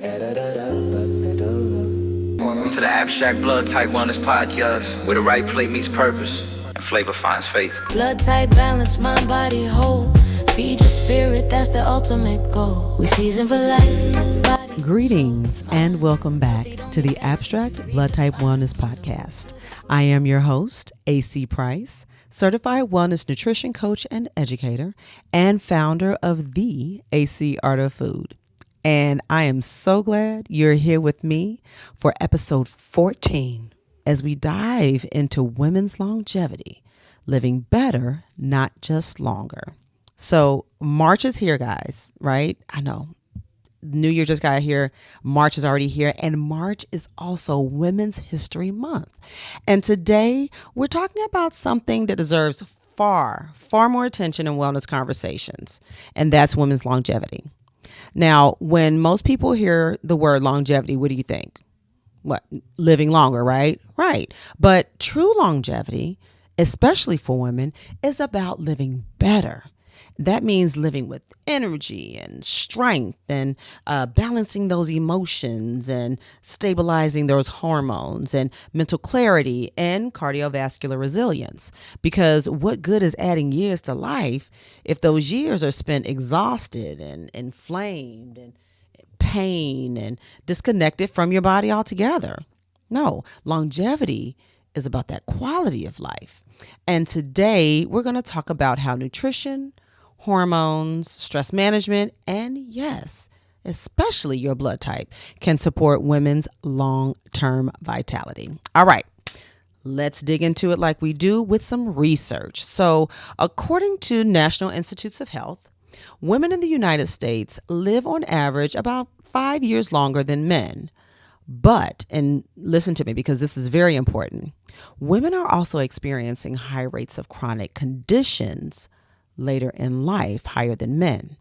Welcome to the Abstract Blood Type Wellness Podcast, where the right play meets purpose and flavor finds faith. Blood type balance, mind, body, whole. Feed your spirit, that's the ultimate goal. We season for life. Greetings and welcome back to the Abstract Blood Type Wellness Podcast. I am your host, AC Price, certified wellness nutrition coach and educator, and founder of the AC Art of Food. And I am so glad you're here with me for episode 14 as we dive into women's longevity, living better, not just longer. So March is here, guys, right? I know. New Year just got here. March is already here. And March is also Women's History Month. And today we're talking about something that deserves far more attention in wellness conversations. And that's women's longevity. Now, when most people hear the word longevity, what do you think? What? Living longer, right? Right. But true longevity, especially for women, is about living better. That means living with energy and strength and balancing those emotions and stabilizing those hormones and mental clarity and cardiovascular resilience. Because what good is adding years to life if those years are spent exhausted and inflamed and pain and disconnected from your body altogether? No, longevity is about that quality of life. And today we're going to talk about how nutrition, hormones, stress management, and yes, especially your blood type can support women's long-term vitality. All right, let's dig into it like we do with some research. So according to National Institutes of Health, women in the United States live on average about 5 years longer than men. But, and listen to me because this is very important, women are also experiencing high rates of chronic conditions later in life, higher than men.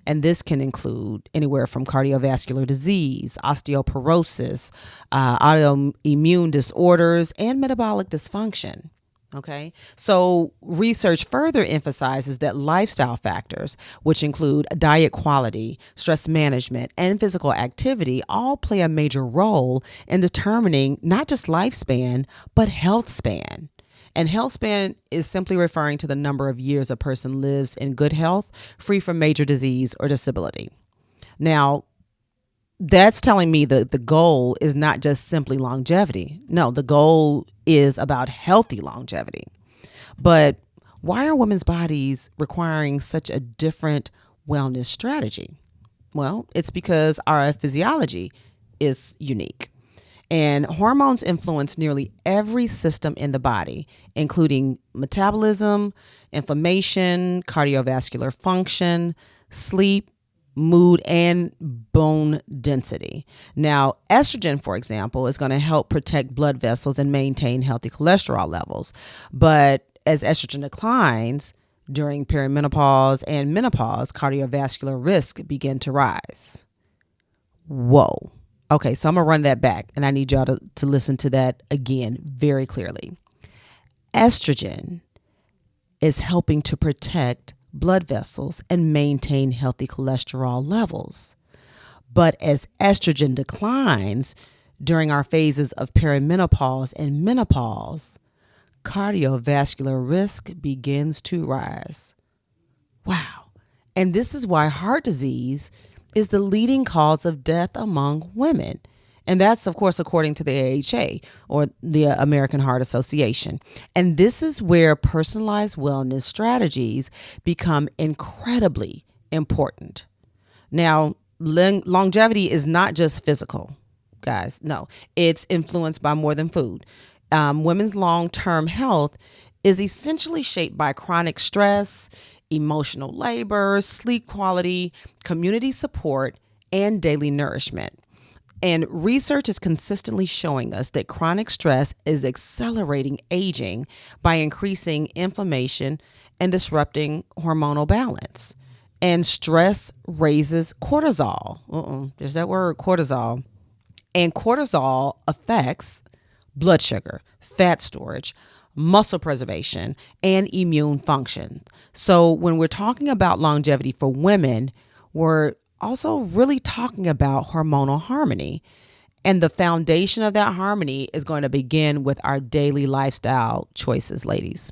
And this can include anywhere from cardiovascular disease, osteoporosis, autoimmune disorders, and metabolic dysfunction. Okay, so research further emphasizes that lifestyle factors, which include diet quality, stress management, and physical activity, all play a major role in determining not just lifespan, but health span. And health span is simply referring to the number of years a person lives in good health, free from major disease or disability. Now, that's telling me that the goal is not just simply longevity. No, the goal is about healthy longevity. But why are women's bodies requiring such a different wellness strategy? Well, it's because our physiology is unique. And hormones influence nearly every system in the body, including metabolism, inflammation, cardiovascular function, sleep, mood, and bone density. Now, estrogen, for example, is going to help protect blood vessels and maintain healthy cholesterol levels. But as estrogen declines during perimenopause and menopause, cardiovascular risk begin to rise. Whoa. Okay, so I'm going to run that back, and I need y'all to listen to that again very clearly. Estrogen is helping to protect blood vessels and maintain healthy cholesterol levels. But as estrogen declines during our phases of perimenopause and menopause, cardiovascular risk begins to rise. Wow. And this is why heart disease is the leading cause of death among women. And that's, of course, according to the AHA, or the American Heart Association. And this is where personalized wellness strategies become incredibly important. Now, longevity is not just physical, guys. No, it's influenced by more than food. Women's long-term health is essentially shaped by chronic stress, emotional labor, sleep quality, community support, and daily nourishment. And research is consistently showing us that chronic stress is accelerating aging by increasing inflammation and disrupting hormonal balance. And stress raises cortisol. There's that word, cortisol. And cortisol affects blood sugar, fat storage, muscle preservation, and immune function. So when we're talking about longevity for women, we're also really talking about hormonal harmony. And the foundation of that harmony is going to begin with our daily lifestyle choices, ladies.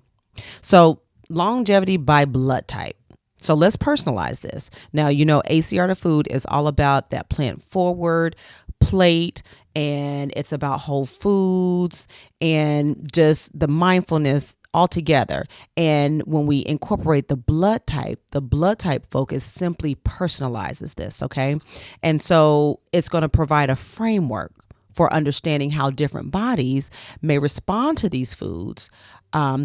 So, longevity by blood type. So let's personalize this. Now, ACR to Food is all about that plant forward plate, and it's about whole foods and just the mindfulness altogether. And when we incorporate the blood type focus simply personalizes this, okay? And so it's going to provide a framework for understanding how different bodies may respond to these foods,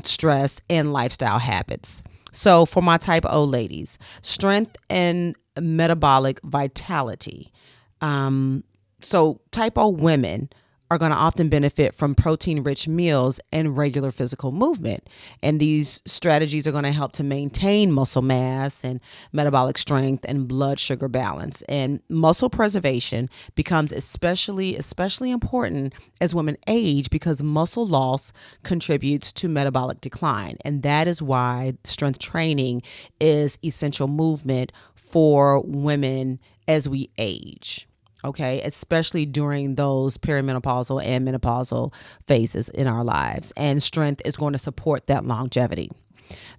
stress, and lifestyle habits. So for my type O ladies, strength and metabolic vitality. So type O women are going to often benefit from protein-rich meals and regular physical movement. And these strategies are going to help to maintain muscle mass and metabolic strength and blood sugar balance. And muscle preservation becomes especially important as women age because muscle loss contributes to metabolic decline. And that is why strength training is essential movement for women as we age. Okay, especially during those perimenopausal and menopausal phases in our lives. And strength is going to support that longevity.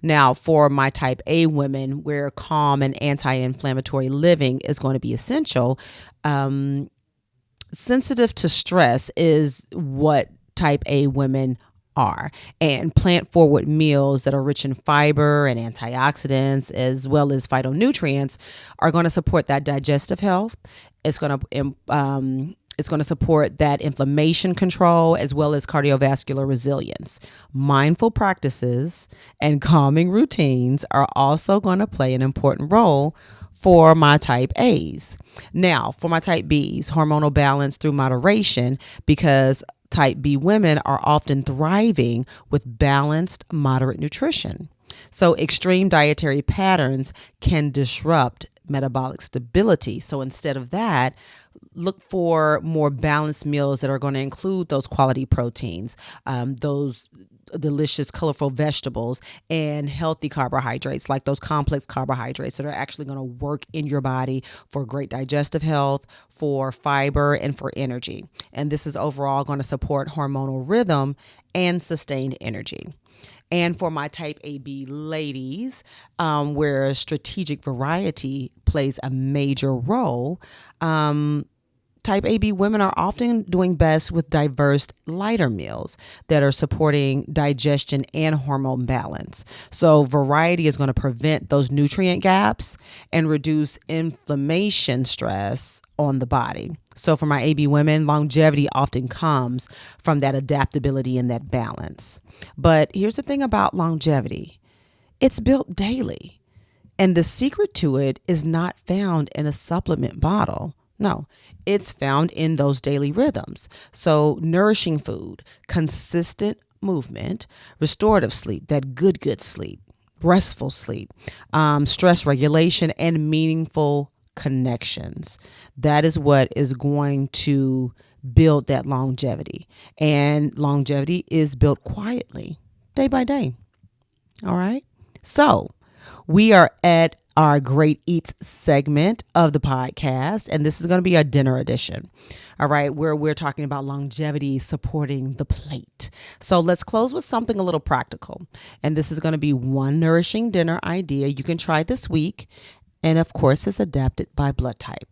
Now, for my type A women, where calm and anti-inflammatory living is going to be essential, sensitive to stress is what type A women are. And plant forward meals that are rich in fiber and antioxidants as well as phytonutrients are going to support that digestive health. It's going to support that inflammation control as well as cardiovascular resilience. Mindful practices and calming routines are also going to play an important role for my type A's. Now, for my type B's, hormonal balance through moderation, because type B women are often thriving with balanced, moderate nutrition. So extreme dietary patterns can disrupt metabolic stability. So instead of that, look for more balanced meals that are going to include those quality proteins, those delicious, colorful vegetables, and healthy carbohydrates, like those complex carbohydrates that are actually going to work in your body for great digestive health, for fiber, and for energy. And this is overall going to support hormonal rhythm and sustained energy. And for my type AB ladies, where strategic variety plays a major role, type AB women are often doing best with diverse, lighter meals that are supporting digestion and hormone balance. So variety is going to prevent those nutrient gaps and reduce inflammation stress on the body. So for my AB women, longevity often comes from that adaptability and that balance. But here's the thing about longevity. It's built daily. And the secret to it is not found in a supplement bottle. No, it's found in those daily rhythms. So nourishing food, consistent movement, restorative sleep, that good sleep, restful sleep, stress regulation, and meaningful connections. That is what is going to build that longevity. And longevity is built quietly, day by day. All right. So we are at our Great Eats segment of the podcast, and this is going to be our dinner edition. All right, where we're talking about longevity supporting the plate. So let's close with something a little practical. And this is going to be one nourishing dinner idea you can try this week. And of course, it's adapted by blood type.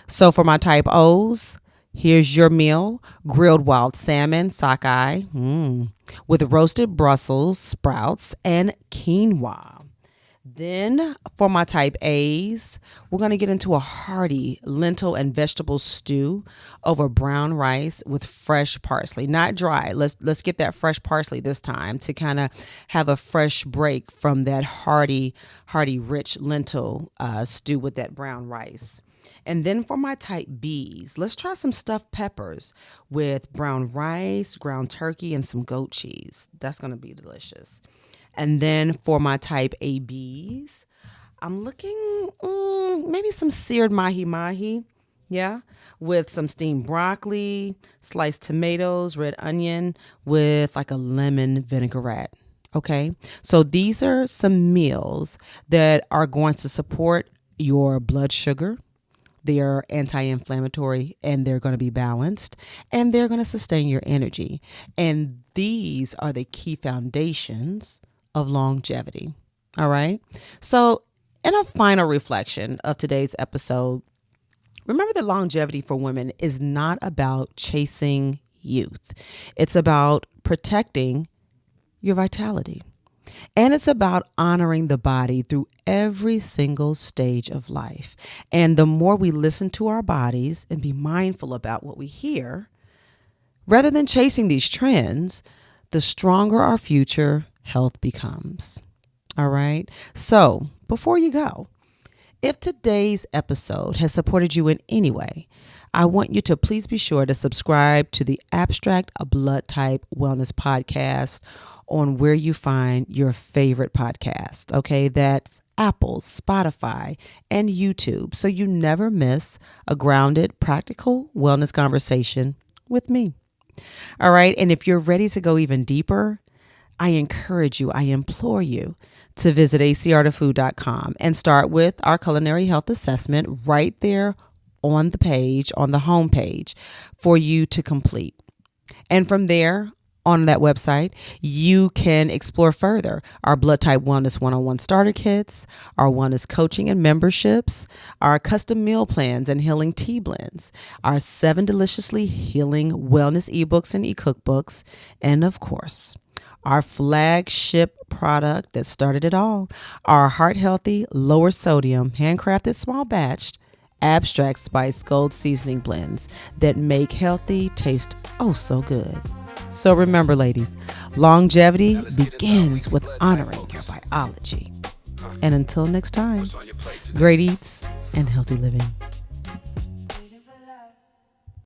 So for my type O's, here's your meal: grilled wild salmon, sockeye, with roasted Brussels sprouts and quinoa. Then for my type A's, we're going to get into a hearty lentil and vegetable stew over brown rice with fresh parsley, not dry. Let's get that fresh parsley this time to kind of have a fresh break from that hearty, rich lentil stew with that brown rice. And then for my type B's, let's try some stuffed peppers with brown rice, ground turkey, and some goat cheese. That's going to be delicious. And then for my type ABs, I'm looking maybe some seared mahi-mahi, with some steamed broccoli, sliced tomatoes, red onion, with like a lemon vinaigrette. Okay, so these are some meals that are going to support your blood sugar, They're anti-inflammatory, and they're going to be balanced, and they're going to sustain your energy. And these are the key foundations of longevity. All right. So in a final reflection of today's episode, remember that longevity for women is not about chasing youth. It's about protecting your vitality. And it's about honoring the body through every single stage of life. And the more we listen to our bodies and be mindful about what we hear, rather than chasing these trends, the stronger our future health becomes. All right. So before you go, if today's episode has supported you in any way, I want you to please be sure to subscribe to the Abstract Blood Type Wellness Podcast on where you find your favorite podcast. Okay, that's Apple, Spotify, and YouTube. So you never miss a grounded, practical wellness conversation with me. All right. And if you're ready to go even deeper, I encourage you, I implore you to visit acrtofood.com and start with our culinary health assessment right there on the page, on the home page for you to complete. And from there, on that website, you can explore further our Blood Type Wellness one-on-one starter kits, our wellness coaching and memberships, our custom meal plans and healing tea blends, our 7 deliciously healing wellness ebooks and e-cookbooks, and of course, our flagship product that started it all, our heart healthy, lower sodium, handcrafted small batched, abstract spice gold seasoning blends that make healthy taste oh so good. So remember, ladies, longevity begins with honoring your biology. And until next time, great eats and healthy living.